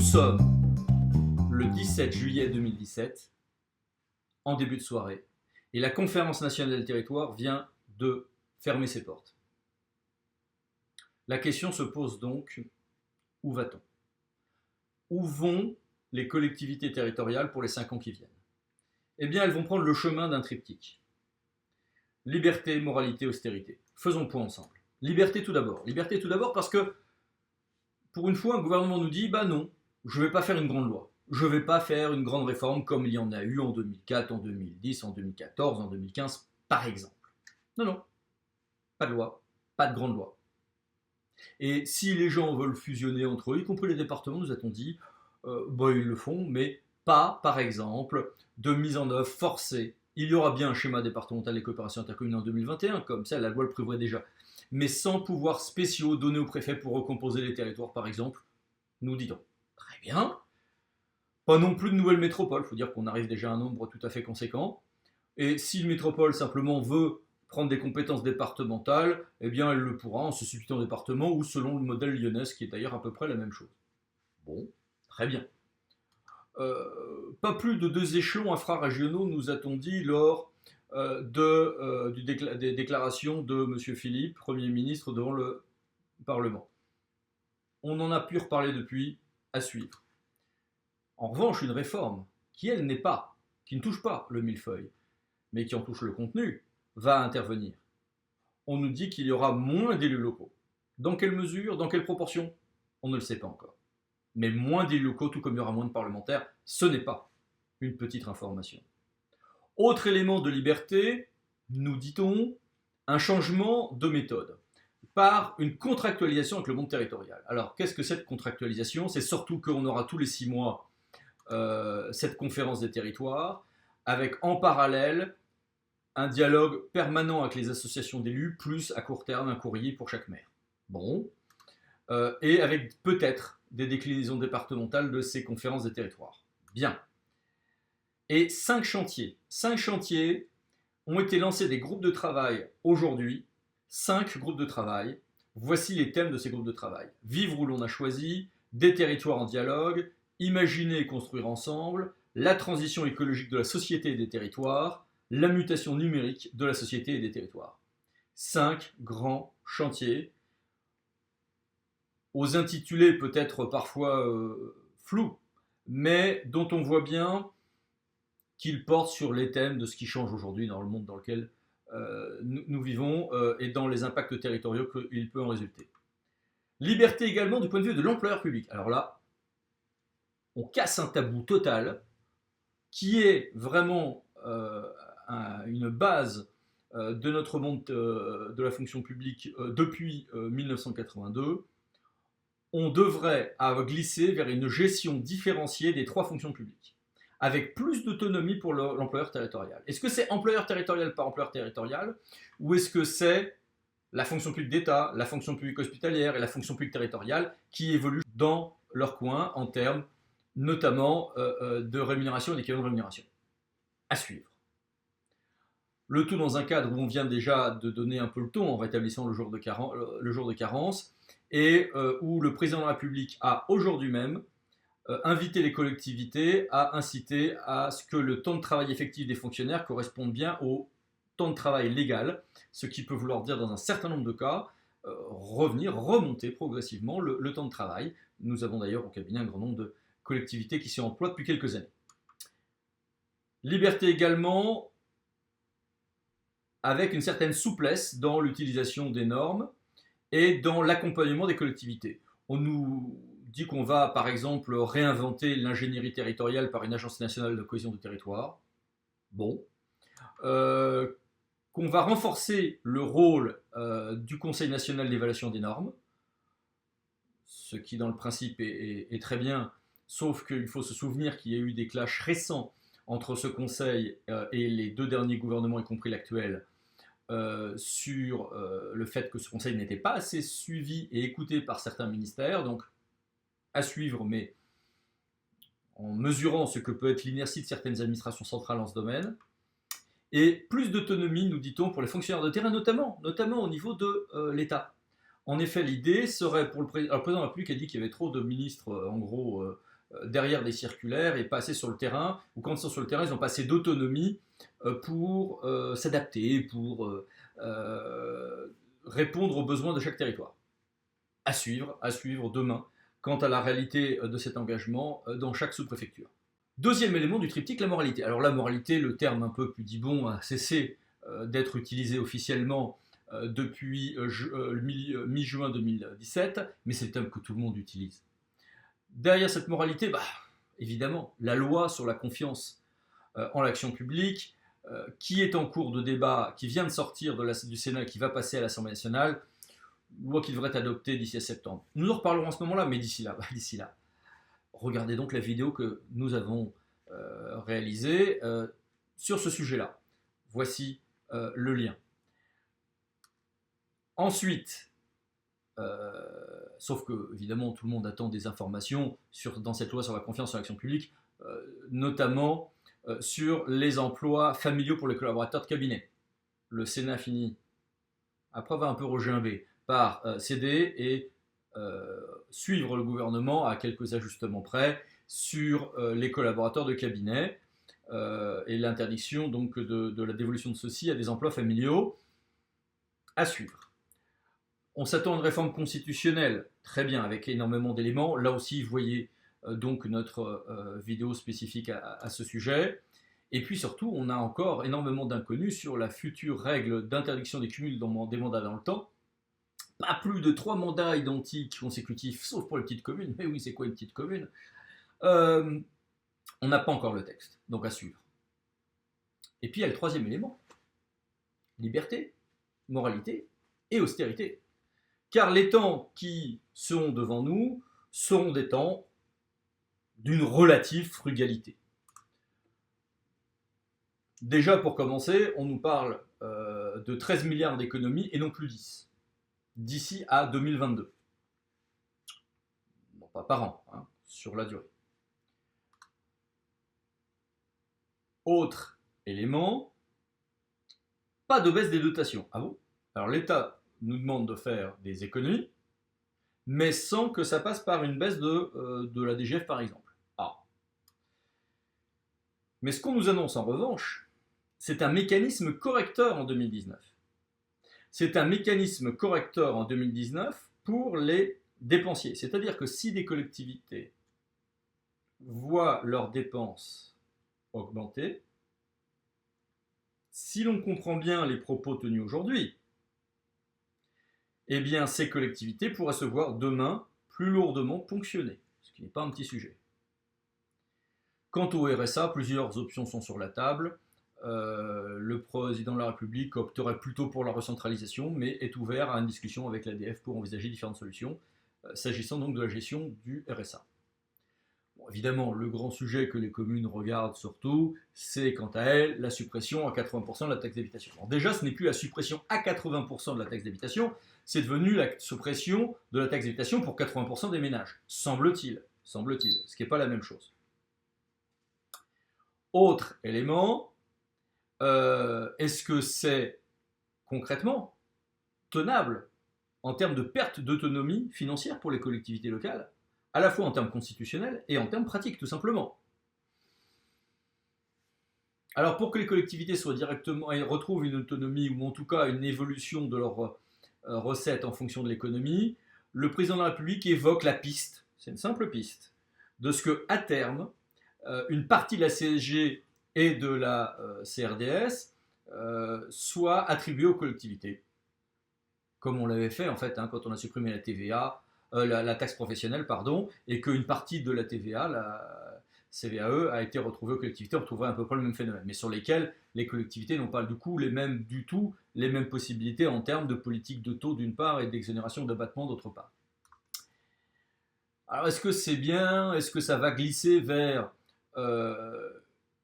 sommes le 17 juillet 2017, en début de soirée, et la Conférence nationale des territoires vient de fermer ses portes. La question se pose donc, où va-t-on? Où vont les collectivités territoriales pour les 5 ans qui viennent? Eh bien, elles vont prendre le chemin d'un triptyque. Liberté, moralité, austérité. Faisons le point ensemble. Liberté tout d'abord. Liberté tout d'abord parce que, pour une fois, un gouvernement nous dit, bah non, je ne vais pas faire une grande loi. Je ne vais pas faire une grande réforme comme il y en a eu en 2004, en 2010, en 2014, en 2015, par exemple. Non, non. Pas de loi. Pas de grande loi. Et si les gens veulent fusionner entre eux, y compris les départements, nous a-t-on dit, bah, ils le font, mais pas, par exemple, de mise en œuvre forcée. Il y aura bien un schéma départemental des coopérations intercommunales en 2021, comme ça la loi le prévoit déjà, mais sans pouvoirs spéciaux donnés au préfet pour recomposer les territoires, par exemple, nous dit-on. Très bien. Pas non plus de nouvelles métropoles, il faut dire qu'on arrive déjà à un nombre tout à fait conséquent. Et si une métropole simplement veut prendre des compétences départementales, eh bien elle le pourra en se substituant au département ou selon le modèle lyonnais, qui est d'ailleurs à peu près la même chose. Bon, très bien. Pas plus de 2 échelons infrarégionaux, nous a-t-on dit lors des déclarations de M. Philippe, Premier ministre, devant le Parlement. On en a pu reparler depuis, à suivre. En revanche, une réforme qui, elle, qui ne touche pas le millefeuille, mais qui en touche le contenu, va intervenir. On nous dit qu'il y aura moins d'élus locaux. Dans quelle mesure, dans quelle proportion? On ne le sait pas encore. Mais moins d'élus locaux, tout comme il y aura moins de parlementaires, ce n'est pas une petite information. Autre élément de liberté, nous dit-on, un changement de méthode par une contractualisation avec le monde territorial. Alors, qu'est-ce que cette contractualisation? C'est surtout qu'on aura tous les 6 mois cette conférence des territoires, avec en parallèle un dialogue permanent avec les associations d'élus, plus à court terme un courrier pour chaque maire. Bon. Et avec peut-être des déclinaisons départementales de ces conférences des territoires. Bien. Et 5 chantiers ont été lancés, des groupes de travail aujourd'hui. 5 groupes de travail. Voici les thèmes de ces groupes de travail. Vivre où l'on a choisi, des territoires en dialogue, imaginer et construire ensemble, la transition écologique de la société et des territoires, la mutation numérique de la société et des territoires. 5 grands chantiers, aux intitulés peut-être parfois flous, mais dont on voit bien qu'ils portent sur les thèmes de ce qui change aujourd'hui dans le monde dans lequel nous vivons et dans les impacts territoriaux qu'il peut en résulter. Liberté également du point de vue de l'employeur public. Alors là, on casse un tabou total qui est vraiment une base de notre monde de la fonction publique depuis 1982. On devrait glisser vers une gestion différenciée des 3 fonctions publiques, avec plus d'autonomie pour l'employeur territorial. Est-ce que c'est employeur territorial par employeur territorial, ou est-ce que c'est la fonction publique d'État, la fonction publique hospitalière et la fonction publique territoriale qui évoluent dans leur coin en termes notamment de rémunération et d'équivalent de rémunération? À suivre. Le tout dans un cadre où on vient déjà de donner un peu le ton en rétablissant le jour de carence, et où le président de la République a aujourd'hui même invité les collectivités à inciter à ce que le temps de travail effectif des fonctionnaires corresponde bien au temps de travail légal, ce qui peut vouloir dire dans un certain nombre de cas remonter progressivement le temps de travail. Nous avons d'ailleurs au cabinet un grand nombre de collectivités qui s'y emploient depuis quelques années. Liberté également avec une certaine souplesse dans l'utilisation des normes et dans l'accompagnement des collectivités. On nous dit qu'on va, par exemple, réinventer l'ingénierie territoriale par une agence nationale de cohésion du territoire. Bon. Qu'on va renforcer le rôle du Conseil national d'évaluation des normes, ce qui, dans le principe, est très bien, sauf qu'il faut se souvenir qu'il y a eu des clashs récents entre ce Conseil et les 2 derniers gouvernements, y compris l'actuel, sur le fait que ce conseil n'était pas assez suivi et écouté par certains ministères, donc à suivre, mais en mesurant ce que peut être l'inertie de certaines administrations centrales en ce domaine, et plus d'autonomie, nous dit-on, pour les fonctionnaires de terrain, notamment au niveau de l'État. En effet, l'idée serait, pour le président de la République a dit qu'il y avait trop de ministres, en gros, derrière des circulaires et pas assez sur le terrain, ou quand ils sont sur le terrain, ils n'ont pas assez d'autonomie pour s'adapter, pour répondre aux besoins de chaque territoire. À suivre demain, quant à la réalité de cet engagement dans chaque sous-préfecture. Deuxième élément du triptyque, la moralité. Alors la moralité, le terme un peu pudibond, a cessé d'être utilisé officiellement depuis mi-juin 2017, mais c'est le terme que tout le monde utilise. Derrière cette moralité, évidemment, la loi sur la confiance en l'action publique, qui est en cours de débat, qui vient de sortir du Sénat et qui va passer à l'Assemblée nationale, loi qui devrait être adoptée d'ici à septembre. Nous en reparlerons à ce moment-là, mais d'ici là, regardez donc la vidéo que nous avons réalisée sur ce sujet-là. Voici le lien. Ensuite, sauf que, évidemment, tout le monde attend des informations dans cette loi sur la confiance en l'action publique, notamment sur les emplois familiaux pour les collaborateurs de cabinet. Le Sénat finit, après avoir un peu regimbé, par céder et suivre le gouvernement à quelques ajustements près sur les collaborateurs de cabinet et l'interdiction donc de la dévolution de ceux-ci à des emplois familiaux. À suivre. On s'attend à une réforme constitutionnelle, très bien, avec énormément d'éléments. Là aussi, vous voyez donc notre vidéo spécifique à ce sujet. Et puis surtout, on a encore énormément d'inconnus sur la future règle d'interdiction des cumuls des mandats dans le temps. Pas plus de 3 mandats identiques consécutifs, sauf pour les petites communes. Mais oui, c'est quoi une petite commune? On n'a pas encore le texte, donc à suivre. Et puis il y a le troisième élément. Liberté, moralité et austérité. Car les temps qui sont devant nous seront des temps d'une relative frugalité. Déjà, pour commencer, on nous parle de 13 milliards d'économies et non plus 10, d'ici à 2022. Non, pas par an, hein, sur la durée. Autre élément, pas de baisse des dotations. Ah bon? Alors l'État nous demande de faire des économies, mais sans que ça passe par une baisse de la DGF par exemple. Ah. Mais ce qu'on nous annonce en revanche, c'est un mécanisme correcteur en 2019. C'est un mécanisme correcteur en 2019 pour les dépensiers. C'est-à-dire que si des collectivités voient leurs dépenses augmenter, si l'on comprend bien les propos tenus aujourd'hui, eh bien ces collectivités pourraient se voir demain plus lourdement ponctionnées, ce qui n'est pas un petit sujet. Quant au RSA, plusieurs options sont sur la table. Le président de la République opterait plutôt pour la recentralisation, mais est ouvert à une discussion avec l'ADF pour envisager différentes solutions, s'agissant donc de la gestion du RSA. Bon, évidemment, le grand sujet que les communes regardent surtout, c'est quant à elles la suppression à 80% de la taxe d'habitation. Alors déjà, ce n'est plus la suppression à 80% de la taxe d'habitation, c'est devenu la suppression de la taxe d'habitation pour 80% des ménages, semble-t-il, ce qui n'est pas la même chose. Autre élément, est-ce que c'est concrètement tenable en termes de perte d'autonomie financière pour les collectivités locales, à la fois en termes constitutionnels et en termes pratiques, tout simplement? Alors pour que les collectivités soient directement et retrouvent une autonomie ou en tout cas une évolution de leurs recettes en fonction de l'économie, le président de la République évoque la piste, c'est une simple piste, de ce que à terme, une partie de la CSG et de la CRDS soit attribuée aux collectivités, comme on l'avait fait en fait quand on a supprimé la TVA, la taxe professionnelle, pardon, et qu'une partie de la TVA, la CVAE, a été retrouvée aux collectivités. On retrouverait à peu près le même phénomène, mais sur lesquels les collectivités n'ont pas du coup les mêmes possibilités en termes de politique de taux d'une part et d'exonération d'abattement d'autre part. Alors est-ce que c'est bien? Est-ce que ça va glisser vers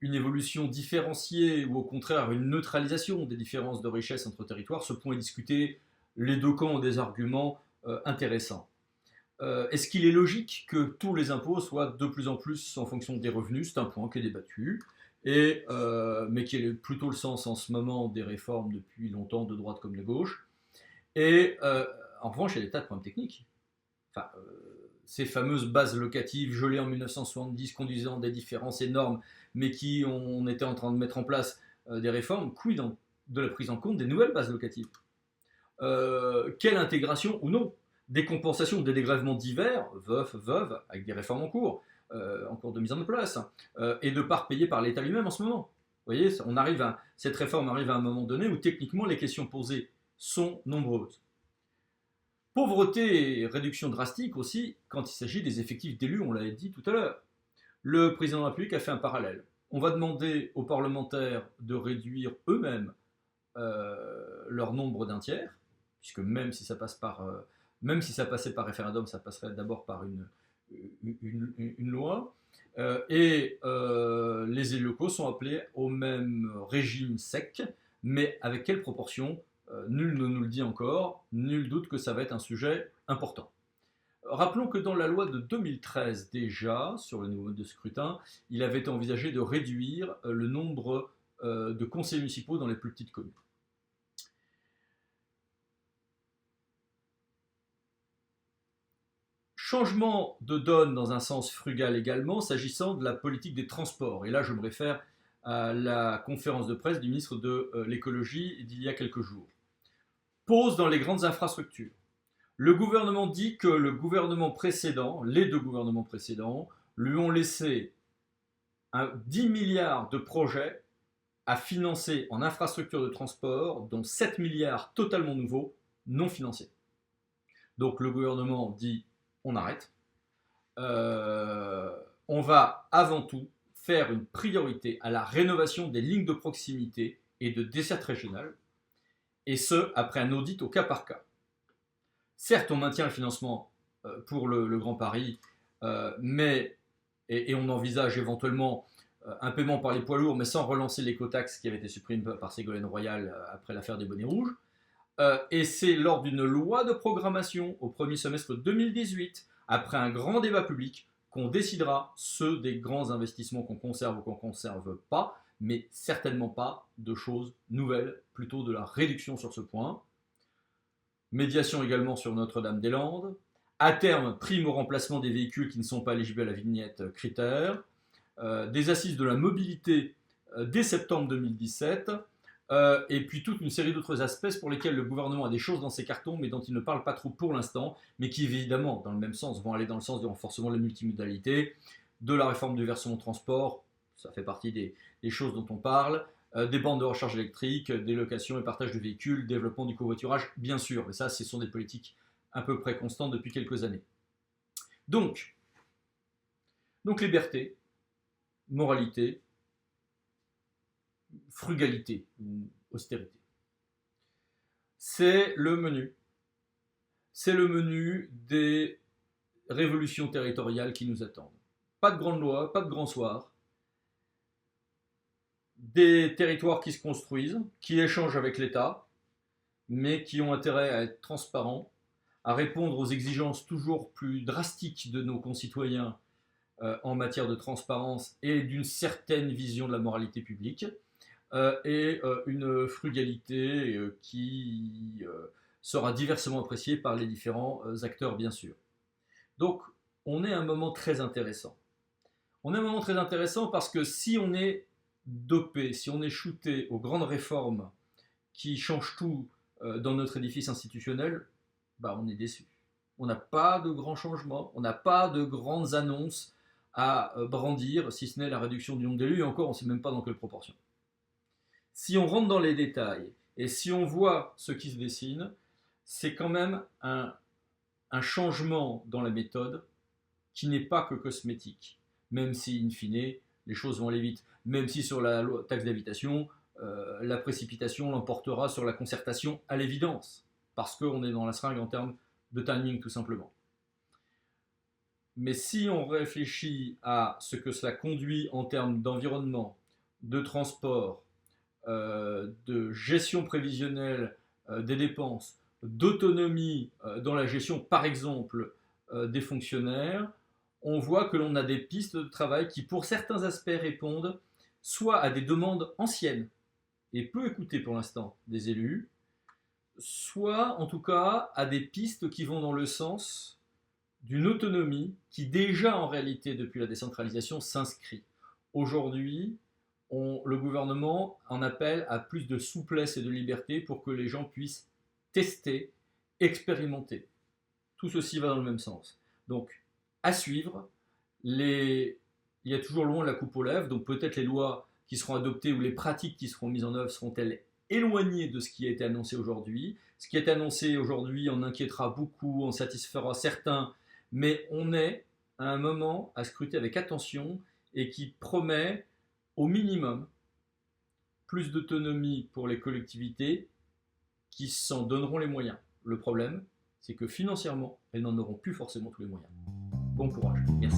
une évolution différenciée ou au contraire une neutralisation des différences de richesse entre territoires? Ce point est discuté, les deux camps ont des arguments intéressants. Est-ce qu'il est logique que tous les impôts soient de plus en plus en fonction des revenus? C'est un point qui est débattu, mais qui est plutôt le sens en ce moment des réformes depuis longtemps, de droite comme de gauche. Et en revanche, il y a des tas de problèmes techniques. Enfin, ces fameuses bases locatives gelées en 1970, conduisant des différences énormes, mais qui on était en train de mettre en place des réformes, quid de la prise en compte des nouvelles bases locatives? Quelle intégration ou non des compensations, des dégrèvements divers, veufs, veuves, avec des réformes en cours de mise en place, et de part payées par l'État lui-même en ce moment. Vous voyez, cette réforme arrive à un moment donné où techniquement les questions posées sont nombreuses. Pauvreté et réduction drastique aussi quand il s'agit des effectifs d'élus, on l'a dit tout à l'heure. Le président de la République a fait un parallèle. On va demander aux parlementaires de réduire eux-mêmes leur nombre d'un tiers, puisque même si ça passait par référendum, ça passerait d'abord par une loi. Les élus locaux sont appelés au même régime sec, mais avec quelle proportion? Nul ne nous le dit encore, nul doute que ça va être un sujet important. Rappelons que dans la loi de 2013 déjà, sur le niveau de scrutin, il avait été envisagé de réduire le nombre de conseillers municipaux dans les plus petites communes. Changement de donne dans un sens frugal également, s'agissant de la politique des transports. Et là, je me réfère à la conférence de presse du ministre de l'écologie d'il y a quelques jours. Pause dans les grandes infrastructures. Le gouvernement dit que le gouvernement précédent, les deux gouvernements précédents, lui ont laissé 10 milliards de projets à financer en infrastructures de transport, dont 7 milliards totalement nouveaux, non financés. Donc le gouvernement dit on arrête. On va avant tout faire une priorité à la rénovation des lignes de proximité et de desserte régionale, et ce, après un audit au cas par cas. Certes, on maintient le financement pour le Grand Paris, et on envisage éventuellement un paiement par les poids lourds, mais sans relancer l'écotaxe qui avait été supprimée par Ségolène Royal après l'affaire des bonnets rouges. Et c'est lors d'une loi de programmation au premier semestre 2018, après un grand débat public, qu'on décidera ceux des grands investissements qu'on conserve ou qu'on ne conserve pas, mais certainement pas de choses nouvelles, plutôt de la réduction sur ce point. Médiation également sur Notre-Dame-des-Landes. À terme, prime au remplacement des véhicules qui ne sont pas éligibles à la vignette critère. Des assises de la mobilité dès septembre 2017. Et puis toute une série d'autres aspects pour lesquels le gouvernement a des choses dans ses cartons, mais dont il ne parle pas trop pour l'instant, mais qui évidemment, dans le même sens, vont aller dans le sens du renforcement de la multimodalité, de la réforme du versement transport, ça fait partie des choses dont on parle, des bandes de recharge électrique, des locations et partage de véhicules, développement du covoiturage, bien sûr, mais ça, ce sont des politiques à peu près constantes depuis quelques années. Donc liberté, moralité, frugalité ou austérité. C'est le menu. C'est le menu des révolutions territoriales qui nous attendent. Pas de grandes lois, pas de grands soirs. Des territoires qui se construisent, qui échangent avec l'État, mais qui ont intérêt à être transparents, à répondre aux exigences toujours plus drastiques de nos concitoyens en matière de transparence et d'une certaine vision de la moralité publique. Et une frugalité qui sera diversement appréciée par les différents acteurs, bien sûr. Donc, on est à un moment très intéressant. On est à un moment très intéressant parce que si on est dopé, si on est shooté aux grandes réformes qui changent tout dans notre édifice institutionnel, on est déçu. On n'a pas de grands changements, on n'a pas de grandes annonces à brandir, si ce n'est la réduction du nombre d'élus, et encore, on ne sait même pas dans quelle proportion. Si on rentre dans les détails et si on voit ce qui se dessine, c'est quand même un changement dans la méthode qui n'est pas que cosmétique, même si, in fine, les choses vont aller vite. Même si sur la taxe d'habitation, la précipitation l'emportera sur la concertation à l'évidence, parce qu'on est dans la seringue en termes de timing tout simplement. Mais si on réfléchit à ce que cela conduit en termes d'environnement, de transport, de gestion prévisionnelle des dépenses, d'autonomie dans la gestion, par exemple, des fonctionnaires, on voit que l'on a des pistes de travail qui, pour certains aspects, répondent soit à des demandes anciennes et peu écoutées pour l'instant des élus, soit en tout cas à des pistes qui vont dans le sens d'une autonomie qui déjà en réalité depuis la décentralisation s'inscrit. Aujourd'hui, le gouvernement en appelle à plus de souplesse et de liberté pour que les gens puissent tester, expérimenter. Tout ceci va dans le même sens. Donc, à suivre, il y a toujours loin la coupe aux lèvres, donc peut-être les lois qui seront adoptées ou les pratiques qui seront mises en œuvre seront-elles éloignées de ce qui a été annoncé aujourd'hui. Ce qui est annoncé aujourd'hui en inquiétera beaucoup, en satisfera certains, mais on est à un moment à scruter avec attention et qui promet au minimum plus d'autonomie pour les collectivités qui s'en donneront les moyens. Le problème, c'est que financièrement, elles n'en auront plus forcément tous les moyens. Bon courage. Merci.